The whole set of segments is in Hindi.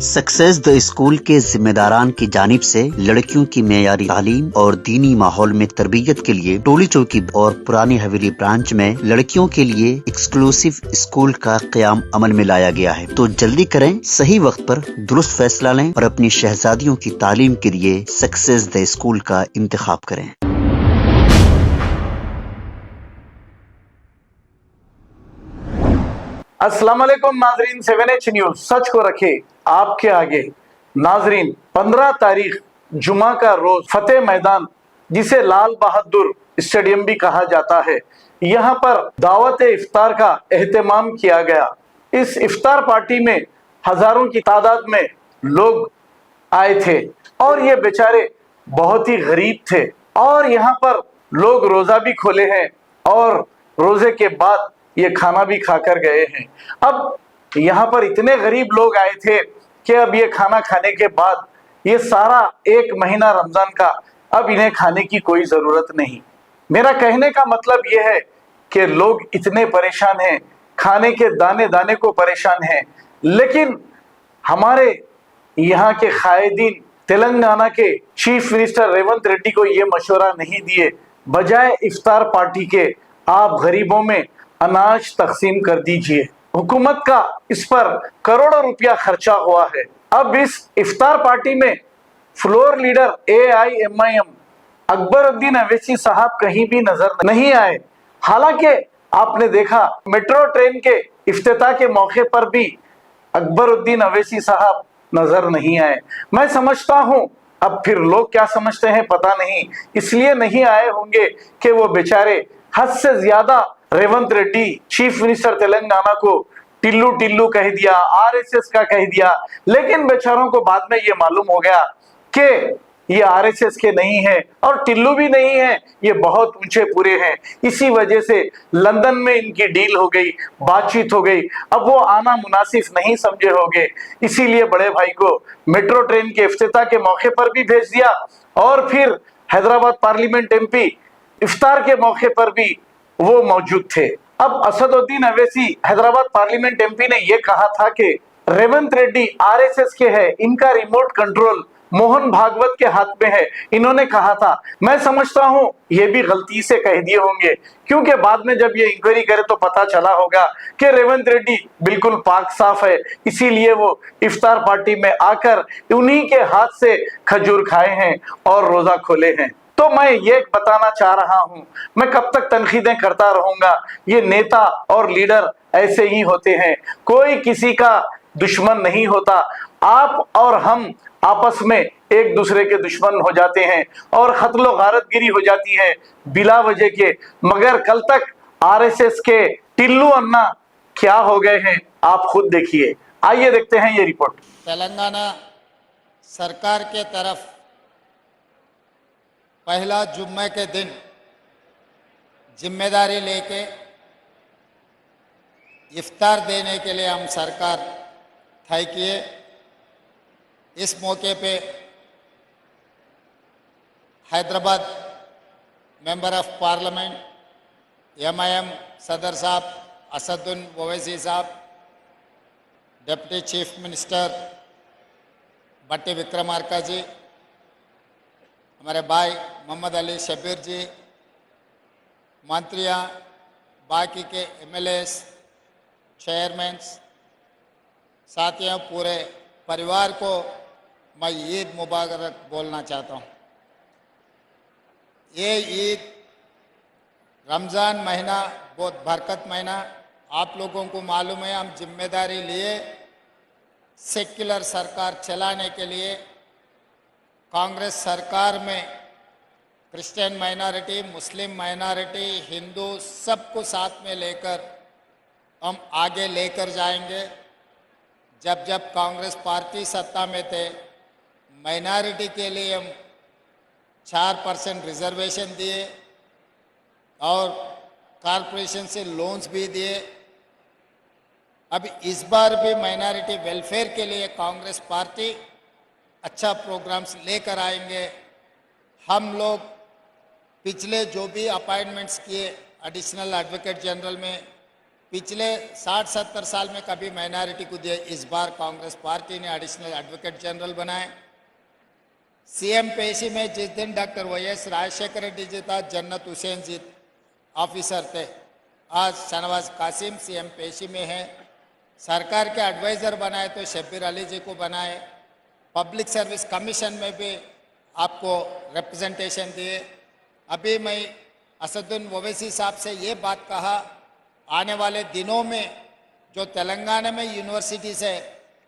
सक्सेस द स्कूल के जिम्मेदारान की जानिब से लड़कियों की मेयारी तालीम और दीनी माहौल में तरबियत के लिए टोली चौकी और पुरानी हवेली ब्रांच में लड़कियों के लिए एक्सक्लूसिव स्कूल का क़याम अमल में लाया गया है। तो जल्दी करें, सही वक्त पर दुरुस्त फैसला लें और अपनी शहजादियों की तालीम के लिए सक्सेस द स्कूल का इंतखाब करें। अस्सलाम वालेकुम नाजरीन, 7H न्यूज सच को रखे आपके आगे। नाजरीन, 15 तारीख जुमा का रोज फतेह मैदान, जिसे लाल बहादुर स्टेडियम भी कहा जाता है, यहाँ पर दावत इफ्तार का एहतमाम किया गया। इस इफ्तार पार्टी में हजारों की तादाद में लोग आए थे और ये बेचारे बहुत ही गरीब थे और यहाँ पर लोग रोजा भी खोले हैं और रोजे के बाद ये खाना भी खाकर गए हैं। अब यहाँ पर इतने गरीब लोग आए थे कि अब ये खाना खाने के बाद ये सारा एक महीना रमजान का अब इन्हें खाने की कोई जरूरत नहीं। मेरा कहने का मतलब ये है कि लोग इतने परेशान हैं, खाने के दाने दाने को परेशान हैं, लेकिन हमारे यहाँ के कायदीन तेलंगाना के चीफ मिनिस्टर रेवंत रेड्डी को ये मशवरा नहीं दिए, बजाय इफ्तार पार्टी के आप गरीबों में अनाज तकसीम कर दीजिए। हुकूमत का इस पर करोड़ों रुपया खर्चा हुआ है। अब इस इफ्तार पार्टी में floor leader AIMIM Akbaruddin Owaisi साहब कहीं भी नजर नहीं आए। हालांकि आपने देखा मेट्रो ट्रेन के इफ्तिताह के मौके पर भी अकबरुद्दीन अवैसी साहब नजर नहीं आए। मैं समझता हूं, अब फिर लोग क्या समझते हैं पता नहीं, इसलिए नहीं आए होंगे कि वो बेचारे हद से ज्यादा रेवंत रेड्डी चीफ मिनिस्टर तेलंगाना को टिल्लू टिल्लू कह दिया, RSS का कह दिया, लेकिन बेचारों को बाद में ये मालूम हो गया कि ये RSS के नहीं है और टिल्लू भी नहीं है, ये बहुत ऊंचे पूरे हैं। इसी वजह से लंदन में इनकी डील हो गई, बातचीत हो गई, अब वो आना मुनासिब नहीं समझे होंगे, इसीलिए बड़े भाई को मेट्रो ट्रेन के इफ्तिताह के मौके पर भी भेज दिया और फिर हैदराबाद पार्लियामेंट MP इफ्तार के मौके पर भी वो मौजूद थे। अब असदुद्दीन अवैसी हैदराबाद पार्लियामेंट MP ने यह कहा था कि रेवंत रेड्डी RSS के है, इनका रिमोट कंट्रोल मोहन भागवत के हाथ में है, इन्होंने कहा था। मैं समझता हूं ये भी गलती से कह दिए होंगे, क्योंकि बाद में जब ये इंक्वायरी करे तो पता चला होगा कि रेवंत रेड्डी बिल्कुल पाक साफ है, इसीलिए वो इफ्तार पार्टी में आकर उन्हीं के हाथ से खजूर खाए हैं और रोजा खोले हैं। तो मैं ये बताना चाह रहा हूं, मैं कब तक तनकीदें करता रहूंगा, ये नेता और लीडर ऐसे ही होते हैं, कोई किसी का दुश्मन नहीं होता। आप और हम आपस में एक दूसरे के दुश्मन हो जाते हैं और खत्लो गारतगिरी हो जाती है बिला वजह के, मगर कल तक RSS के टिल्लू अन्ना क्या हो गए हैं आप खुद देखिए। आइए देखते हैं ये रिपोर्ट। तेलंगाना सरकार के तरफ पहला जुम्मे के दिन जिम्मेदारी लेके इफ्तार देने के लिए हम सरकार तय किए। इस मौके पे Hyderabad member of parliament MIM सदर साहब असदुद्दीन ओवैसी साहब, डिप्टी चीफ मिनिस्टर भट्टी विक्रमार्का जी, हमारे भाई मोहम्मद अली शबीर जी, मंत्रियां, बाकी के MLAs, चेयरमैन, साथियों, पूरे परिवार को मैं ईद मुबारक बोलना चाहता हूँ। ये ईद रमज़ान महीना बहुत बरकत महीना, आप लोगों को मालूम है, हम जिम्मेदारी लिए सेक्युलर सरकार चलाने के लिए कांग्रेस सरकार में क्रिश्चियन माइनॉरिटी, मुस्लिम माइनॉरिटी, हिंदू सबको साथ में लेकर हम आगे लेकर जाएंगे। जब जब कांग्रेस पार्टी सत्ता में थे, माइनॉरिटी के लिए हम 4% रिजर्वेशन दिए और कॉरपोरेशन से लोन्स भी दिए। अब इस बार भी माइनॉरिटी वेलफेयर के लिए कांग्रेस पार्टी अच्छा प्रोग्राम्स लेकर आएंगे। हम लोग पिछले जो भी अपॉइंटमेंट्स किए एडिशनल एडवोकेट जनरल में, पिछले 60-70 साल में कभी माइनॉरिटी को दिए। इस बार कांग्रेस पार्टी ने एडिशनल एडवोकेट जनरल बनाए। सीएम पेशी में जिस दिन डॉक्टर वाईएस राजशेखर रेड्डी जी था, जन्नत हुसैन जी ऑफिसर थे। आज शहनवाज कासिम सीएम पेशी में है। सरकार के एडवाइज़र बनाए तो शब्बीर अली जी को बनाए। पब्लिक सर्विस कमीशन में भी आपको रिप्रेजेंटेशन दिए। अभी मैं असदुद्दीन ओवैसी साहब से ये बात कहा, आने वाले दिनों में जो तेलंगाना में यूनिवर्सिटीज़ है,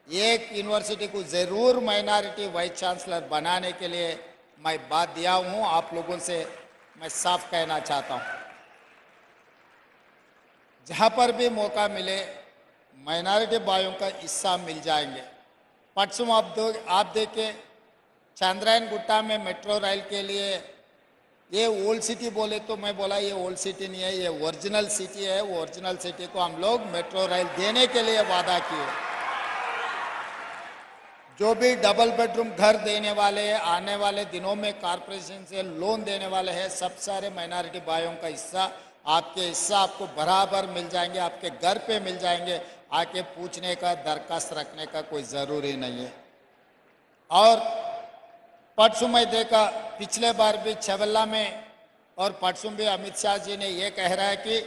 एक यूनिवर्सिटी को ज़रूर माइनॉरिटी वाइस चांसलर बनाने के लिए मैं बात दिया हूँ। आप लोगों से मैं साफ कहना चाहता हूँ, जहाँ पर भी मौका मिले माइनॉरिटी भाइयों का हिस्सा मिल जाएंगे। परसों आप देखे चांद्रायन गुट्टा में मेट्रो रेल के लिए ये ओल्ड सिटी बोले तो मैं बोला ये ओल्ड सिटी नहीं है, ये ओरिजिनल सिटी है। वो ओरिजिनल सिटी को हम लोग मेट्रो रेल देने के लिए वादा किए। जो भी डबल बेडरूम घर देने वाले हैं, आने वाले दिनों में कॉरपोरेशन से लोन देने वाले हैं, सब सारे माइनॉरिटी भाइयों का हिस्सा आपको बराबर मिल जाएंगे, आपके घर पे मिल जाएंगे। आके पूछने का, दरखास्त रखने का कोई ज़रूरी नहीं है। और परसों मैं देखा, पिछले बार भी छवल्ला में और परसों भी अमित शाह जी ने ये कह रहा है कि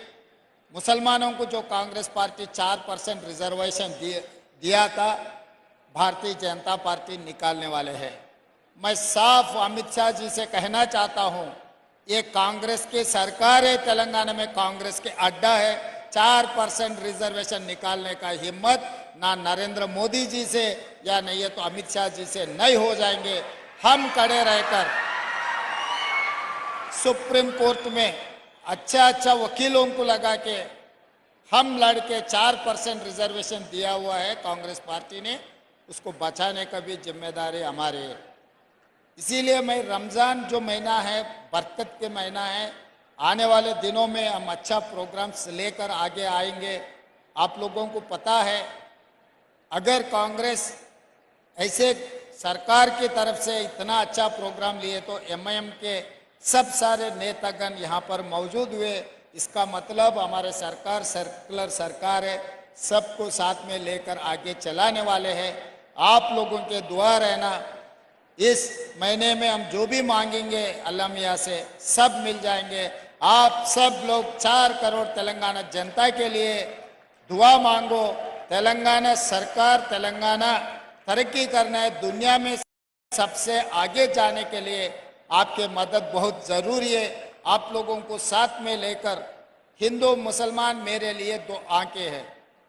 मुसलमानों को जो कांग्रेस पार्टी 4% रिजर्वेशन दिया था, भारतीय जनता पार्टी निकालने वाले हैं। मैं साफ अमित शाह जी से कहना चाहता हूं, ये कांग्रेस की सरकार है, तेलंगाना में कांग्रेस के अड्डा है। 4% रिजर्वेशन निकालने का हिम्मत ना नरेंद्र मोदी जी से या नहीं है तो अमित शाह जी से नहीं हो जाएंगे। हम खड़े रहकर सुप्रीम कोर्ट में अच्छा वकीलों को लगा के हम लड़के 4% रिजर्वेशन दिया हुआ है कांग्रेस पार्टी ने, उसको बचाने का भी जिम्मेदारी हमारी है। इसीलिए मैं रमज़ान जो महीना है, बरकत के महीना है, आने वाले दिनों में हम अच्छा प्रोग्राम्स लेकर आगे आएंगे। आप लोगों को पता है, अगर कांग्रेस ऐसे सरकार की तरफ से इतना अच्छा प्रोग्राम लिए तो एमआईएम के सब सारे नेतागण यहाँ पर मौजूद हुए। इसका मतलब हमारे सरकार सर्कुलर सरकार है, सबको साथ में लेकर आगे चलाने वाले हैं। आप लोगों के दुआ रहना, इस महीने में हम जो भी मांगेंगे अल्लाह मियाँ से सब मिल जाएंगे। आप सब लोग 4 करोड़ तेलंगाना जनता के लिए दुआ मांगो। तेलंगाना सरकार, तेलंगाना तरक्की करना है, दुनिया में सबसे आगे जाने के लिए आपके मदद बहुत ज़रूरी है। आप लोगों को साथ में लेकर, हिंदू मुसलमान मेरे लिए 2 आंखें हैं,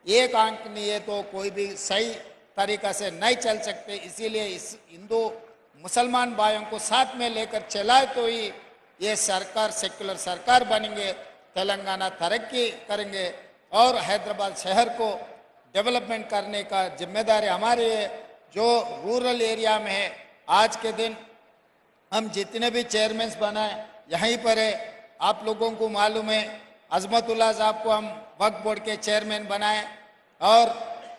एक आंख नहीं है तो कोई भी सही तरीका से नहीं चल सकते। इसीलिए इस हिंदू मुसलमान भाइयों को साथ में लेकर चलाए तो ही ये सरकार सेक्युलर सरकार बनेंगे, तेलंगाना तरक्की करेंगे और हैदराबाद शहर को डेवलपमेंट करने का जिम्मेदारी हमारी है। जो रूरल एरिया में है, आज के दिन हम जितने भी चेयरमैन बनाए यहीं पर है। आप लोगों को मालूम है, अजमतुल्लाह साहब को हम वक्फ बोर्ड के चेयरमैन बनाए और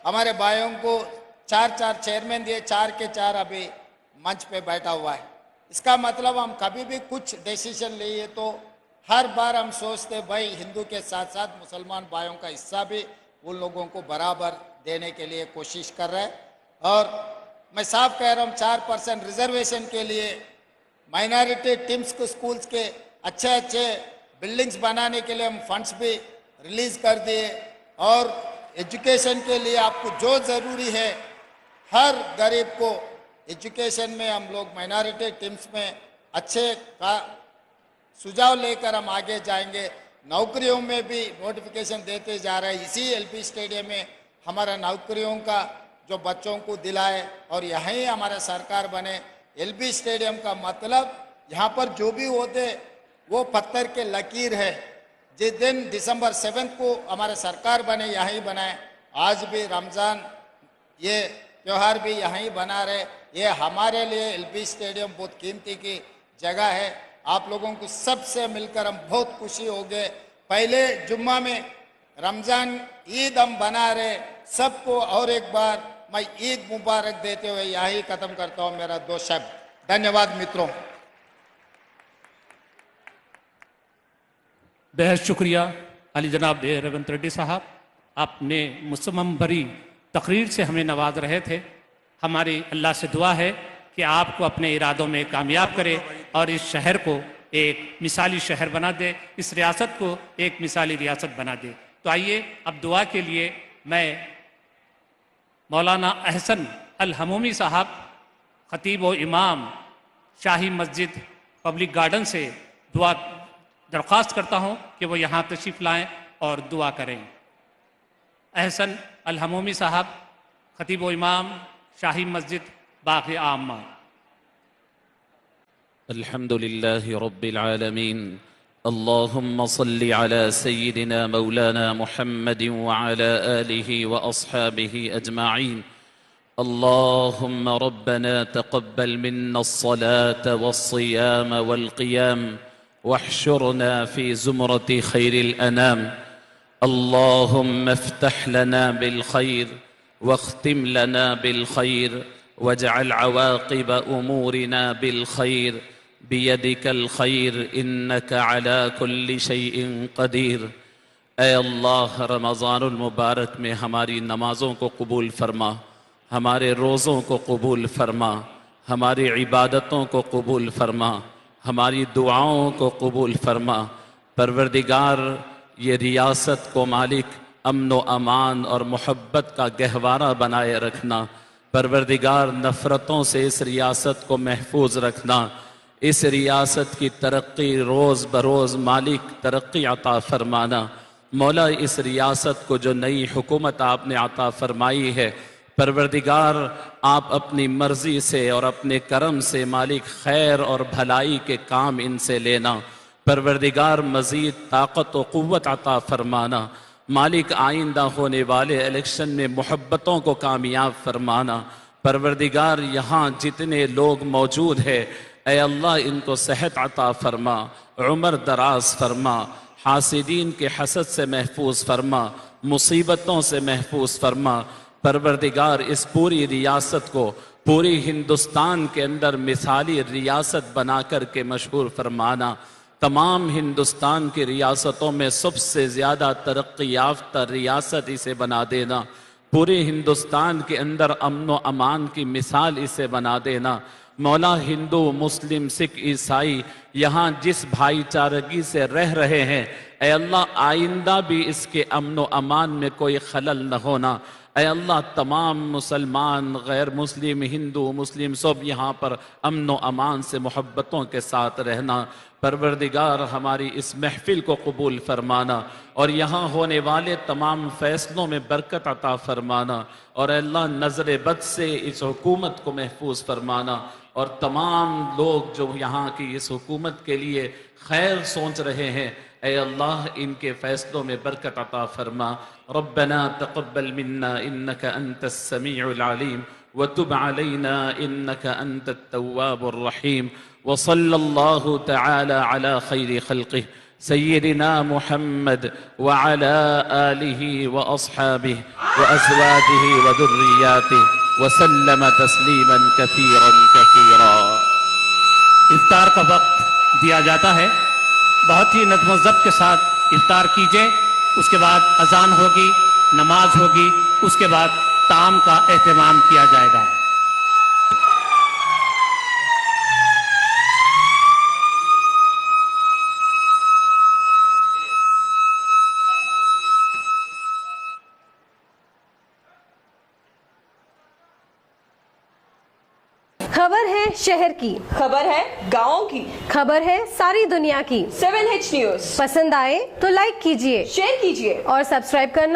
हमारे भाइयों को 4 चेयरमैन दिए, 4 के 4 अभी मंच पे बैठा हुआ है। इसका मतलब हम कभी भी कुछ डिसीजन लिए तो हर बार हम सोचते भाई हिंदू के साथ साथ मुसलमान भाइयों का हिस्सा भी उन लोगों को बराबर देने के लिए कोशिश कर रहे हैं। और मैं साफ कह रहा हूँ, 4% रिजर्वेशन के लिए माइनॉरिटी टीम्स को स्कूल्स के अच्छे बिल्डिंग्स बनाने के लिए हम फंड्स भी रिलीज कर दिए। और एजुकेशन के लिए आपको जो ज़रूरी है, हर गरीब को एजुकेशन में हम लोग माइनॉरिटी टीम्स में अच्छे का सुझाव लेकर हम आगे जाएंगे। नौकरियों में भी नोटिफिकेशन देते जा रहे हैं। इसी एलपी स्टेडियम में हमारा नौकरियों का जो बच्चों को दिलाए और यहीं हमारा सरकार बने। एलपी स्टेडियम का मतलब यहाँ पर जो भी होते वो पत्थर के लकीर है। जिस दिन दिसंबर 7 को हमारा सरकार बने यहीं बनाए। आज भी रमज़ान ये त्यौहार भी यहीं बना रहे। ये हमारे लिए एलपी स्टेडियम बहुत कीमती की जगह है। आप लोगों को सबसे मिलकर हम बहुत खुशी हो गए। पहले जुम्मा में रमज़ान ईद हम बना रहे सबको। और एक बार मैं ईद मुबारक देते हुए यही खत्म करता हूँ मेरा 2 शब्द। धन्यवाद मित्रों। बेहद शुक्रिया अली जनाब रेवंत रेड्डी साहब। अपने मुसम्मम भरी तकरीर से हमें नवाज रहे थे। हमारी अल्लाह से दुआ है कि आपको अपने इरादों में कामयाब करे और इस शहर को एक मिसाली शहर बना दे, इस रियासत को एक मिसाली रियासत बना दे। तो आइए अब दुआ के लिए मैं मौलाना अहसन अल हमूमी साहब, खतीब व इमाम शाही मस्जिद पब्लिक गार्डन से दुआ दरख्वास्त करता हूँ कि वो यहाँ तशरीफ़ लाएँ और दुआ करें। अहसन अल हमूमी साहब, खतीब व इमाम शाही मस्जिद बाग़ आमा। अल्हम्दुलिल्लाहि रब्बिल आलमीन, अल्लाहुम्मा सल्लि अला सय्यिदिना मौलाना मुहम्मदिन व अला आलिहि व अस्हाबिहि अजमाइन। अल्लाहुम्मा रब्बना तक़ब्बल मिन्ना अस्सलात वस्सियाम वल्क़ियाम वहशुरना फ़ी ज़ुमरति खैरिल अनाम। अल्लाहुम्मा इफ़्तह लना बिल खैर वख्तिम लना बिल खैर वजअल अवाक़िब उमूरिना बिल खैर बियदिकल खैर इन्नका अला कुल्लि शैइन क़दीर। ऐ अल्लाह, रमज़ानुल मुबारक में हमारी नमाज़ों को कबूल फरमा, हमारे रोज़ों को कबूल फरमा, हमारी इबादतों को कबूल फरमा, हमारी दुआओं को कबूल फरमा। परवरदिगार, ये रियासत को मालिक अमन व अमान और मोहब्बत का गहवारा बनाए रखना। परवरदिगार, नफ़रतों से इस रियासत को महफूज रखना। इस रियासत की तरक्की रोज़ बरोज़ मालिक तरक्की अता फरमाना। मौला, इस रियासत को जो नई हुकूमत आपने अता फरमाई है, परवरदिगार आप अपनी मर्ज़ी से और अपने करम से मालिक खैर और भलाई के काम इनसे लेना। परवरदिगार मज़ीद ताकत व क़ुव्वत अता फरमाना। मालिक आइंदा होने वाले इलेक्शन में मोहब्बतों को कामयाब फरमाना। परवरदिगार, यहाँ जितने लोग मौजूद हैं, ऐ अल्लाह इनको सेहत अता फरमा, उम्र दराज फरमा, हासिदीन के हसद से महफूज फरमा, मुसीबतों से महफूज फरमा। परवरदिगार, इस पूरी रियासत को पूरी हिंदुस्तान के अंदर मिसाली रियासत बना कर के मशहूर फरमाना। तमाम हिंदुस्तान की रियासतों में सबसे ज़्यादा तरक्की याफ्ता रियासत इसे बना देना। पूरे हिंदुस्तान के अंदर अमन व अमान की मिसाल इसे बना देना। मौला, हिंदू मुस्लिम सिख ईसाई यहाँ जिस भाईचारगी से रह रहे हैं, ऐ अल्लाह आइंदा भी इसके अमन व अमान में कोई खलल न होना। ऐ अल्लाह, तमाम मुसलमान गैर मुस्लिम हिंदू मुस्लिम सब यहाँ पर अमन व अमान से मोहब्बतों के साथ रहना। परवरदिगार, हमारी इस महफिल को कबूल फरमाना और यहाँ होने वाले तमाम फ़ैसलों में बरकत अता फरमाना। और अल्लाह, नज़र बद से इस हुकूमत को महफूज फरमाना और तमाम लोग जो यहाँ की इस हुकूमत के लिए खैर सोच रहे हैं, ऐ अल्लाह इनके फ़ैसलों में बरकत अता फरमा। रब्बना तक़ब्बल मिन्ना इन्नका अंतस समीउल अलीम व तुब अलैना इन्नका अंतत तव्वाबुर रहीम। व सल्लल्लाहु तआला अला खैरि खल्क़िह सय्यिदिना मुहम्मद व अला आलिहि व अस्हाबिहि व अज़वाजिहि व दुर्रियातिहि व सल्लम तस्लीमन कसीरन कसीरा। इफ्तार का वक्त दिया जाता है, बहुत ही नज़्म व ज़ब्त के साथ इफ्तार कीजिए। उसके बाद अजान होगी, नमाज होगी, उसके बाद ताम का एहतमाम किया जाएगा। खबर है शहर की, खबर है गाँव की, खबर है सारी दुनिया की। 7H न्यूज़ पसंद आए तो लाइक कीजिए, शेयर कीजिए और सब्सक्राइब करना